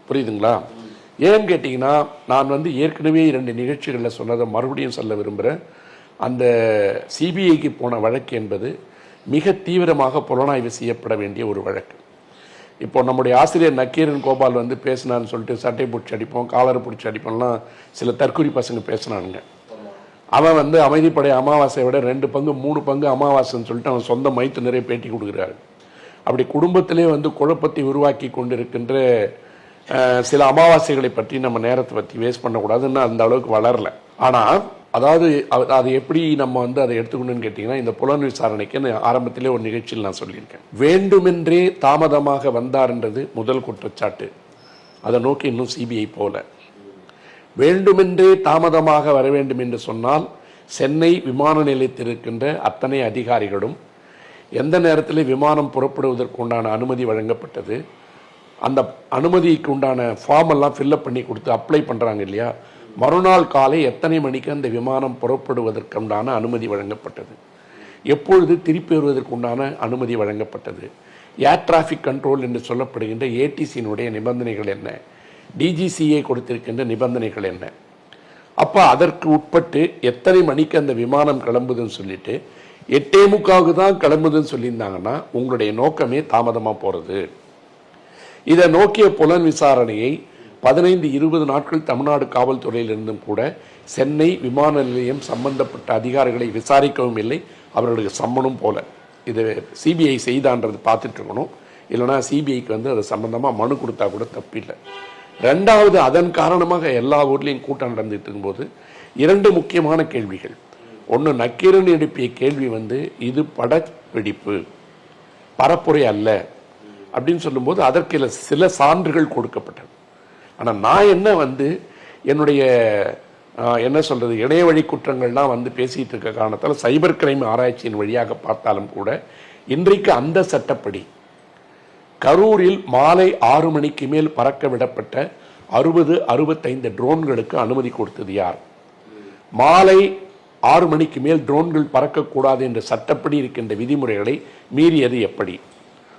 புரியுதுங்களா? ஏன்னு கேட்டிங்கன்னா, நான் வந்து ஏற்கனவே 2 நிகழ்ச்சிகளில் சொன்னதை மறுபடியும் சொல்ல விரும்புகிறேன். அந்த சிபிஐக்கு போன வழக்கு என்பது மிக தீவிரமாக புலனாய்வு செய்யப்பட வேண்டிய ஒரு வழக்கு. இப்போ நம்முடைய ஆசிரியர் நக்கீரன் கோபால் வந்து பேசினான்னு சொல்லிட்டு சட்டை பிடிச்சி அடிப்போம், காலரை பிடிச்சி அடிப்போம்லாம் சில தற்கொலை பசங்க பேசினானுங்க. அவன் வந்து அமைதிப்படை அமாவாசையை விட 2 பங்கு 3 பங்கு அமாவாசைன்னு சொல்லிட்டு அவன் சொந்த மைத்து நிறைய பேட்டி கொடுக்குறாரு. அப்படி குடும்பத்திலே வந்து குழப்பத்தை உருவாக்கி கொண்டிருக்கின்ற சில அமாவாசைகளை பற்றி நம்ம நேரத்தை பற்றி வேஸ்ட் பண்ணக்கூடாதுன்னு அந்த அளவுக்கு வளரல. ஆனால் அதாவது அது எப்படி நம்ம வந்து அதை எடுத்துக்கணும்னு கேட்டிங்கன்னா, இந்த புலன் விசாரணைக்கு ஆரம்பத்திலே ஒரு நிகழ்ச்சியில் நான் சொல்லியிருக்கேன். வேண்டுமென்றே தாமதமாக வந்தார்ன்றது முதல் குற்றச்சாட்டு. அதை நோக்கி இன்னும் சிபிஐ போல. வேண்டுமென்றே தாமதமாக வர வேண்டும் என்று சொன்னால் சென்னை விமான நிலையத்தில் இருக்கின்ற அத்தனை அதிகாரிகளும் எந்த நேரத்தில் விமானம் புறப்படுவதற்கு உண்டான அனுமதி வழங்கப்பட்டது, அந்த அனுமதிக்கு உண்டான ஃபார்ம் எல்லாம் ஃபில்அப் பண்ணி கொடுத்து அப்ளை பண்ணுறாங்க இல்லையா, மறுநாள் காலை எத்தனை மணிக்கு அந்த விமானம் புறப்படுவதற்கு உண்டான அனுமதி வழங்கப்பட்டது, எப்பொழுது திருப்பி வருவதற்கு உண்டான அனுமதி வழங்கப்பட்டது, ஏர் டிராஃபிக் கண்ட்ரோல் என்று சொல்லப்படுகின்ற ஏடிசியினுடைய நிபந்தனைகள் என்ன, டிஜிசிஏ கொடுத்திருக்கின்ற நிபந்தனைகள் என்ன, அப்போ அதற்கு உட்பட்டு எத்தனை மணிக்கு அந்த விமானம் கிளம்புதுன்னு சொல்லிட்டு 8:45 தான் கிளம்புதுன்னு சொல்லியிருந்தாங்கன்னா உங்களுடைய நோக்கமே தாமதமாக போகிறது. இதை நோக்கிய புலன் விசாரணையை 15-20 நாட்கள் தமிழ்நாடு காவல்துறையிலிருந்தும் கூட சென்னை விமான நிலையம் சம்பந்தப்பட்ட அதிகாரிகளை விசாரிக்கவும் இல்லை, அவர்களுக்கு சம்மனும் போல. இது சிபிஐ செய்தான்றது பார்த்துட்டு இருக்கணும். இல்லைனா சிபிஐக்கு வந்து அது சம்பந்தமாக மனு கொடுத்தா கூட தப்பில்லை. ரெண்டாவது, அதன் காரணமாக எல்லா ஊர்லேயும் கூட்டம் நடந்துட்டு இருக்கும்போது 2 முக்கியமான கேள்விகள். ஒன்று, நக்கீரன் எழுப்பிய கேள்வி வந்து இது படப்பிடிப்பு, பரப்புரை அல்ல அப்படின்னு சொல்லும்போது அதற்கு சில சான்றுகள் கொடுக்கப்பட்டது. ஆனால் நான் என்ன வந்து என்னுடைய என்ன சொல்கிறது இணைய வழி குற்றங்கள்லாம் வந்து பேசிகிட்டு இருக்க காரணத்தால் சைபர் கிரைம் ஆராய்ச்சியின் வழியாக பார்த்தாலும் கூட இன்றைக்கு அந்த சட்டப்படி கரூரில் மாலை 6 மணிக்கு மேல் பறக்க விடப்பட்ட 60-65 ட்ரோன்களுக்கு அனுமதி கொடுத்தது யார்? மாலை 6 மணிக்கு மேல் ட்ரோன்கள் பறக்கக்கூடாது என்ற சட்டப்படி இருக்கின்ற விதிமுறைகளை மீறியது எப்படி?